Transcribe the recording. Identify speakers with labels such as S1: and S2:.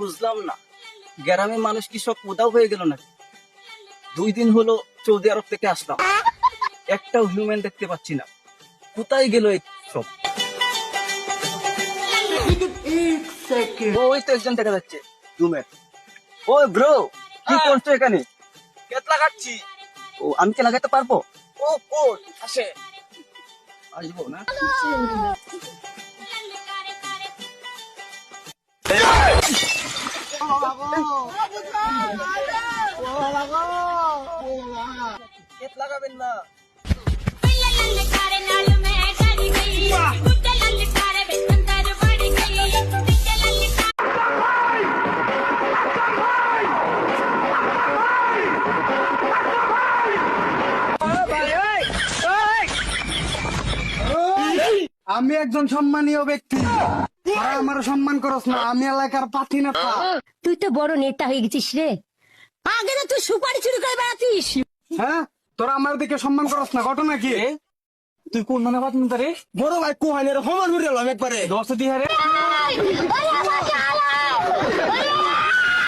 S1: বুঝলাম না, গ্রামের মানুষ কি সব উধাও হয়ে গেল নাকি? 2 দিন হলো সৌদি আরব থেকে আসলাম, একটাও হিউম্যান দেখতে পাচ্ছি না। কোথায় গেল এই সব? ওই তো একজন দেখা যাচ্ছে, হিউম্যান। ওই ব্রো, কি করছো এখানে?
S2: কেত লাগাচ্ছি।
S1: ও, আমি কি লাগাতে পারবো?
S2: ও কোট আসে।
S1: আসবো না?
S2: কেত লাগাবেন না।
S3: আমি একজন সম্মানীয় ব্যক্তি, তোরা আমার সম্মান করস না। আমি এলাকার পাতি নেতা।
S4: তুই তো বড় নেতা হয়ে গেছিস রে। আগে তো তুই সুপারি চুরি করে বেড়াতিস।
S3: হ্যাঁ, তোরা আমার দিকে সম্মান করস না। ঘটনা কি?
S2: তুই কোন মানে পাত নিতে রে? বড় ভাই কোহাইনের হোমার মুড়ে এলাম একবারে।
S3: 10 দিহারে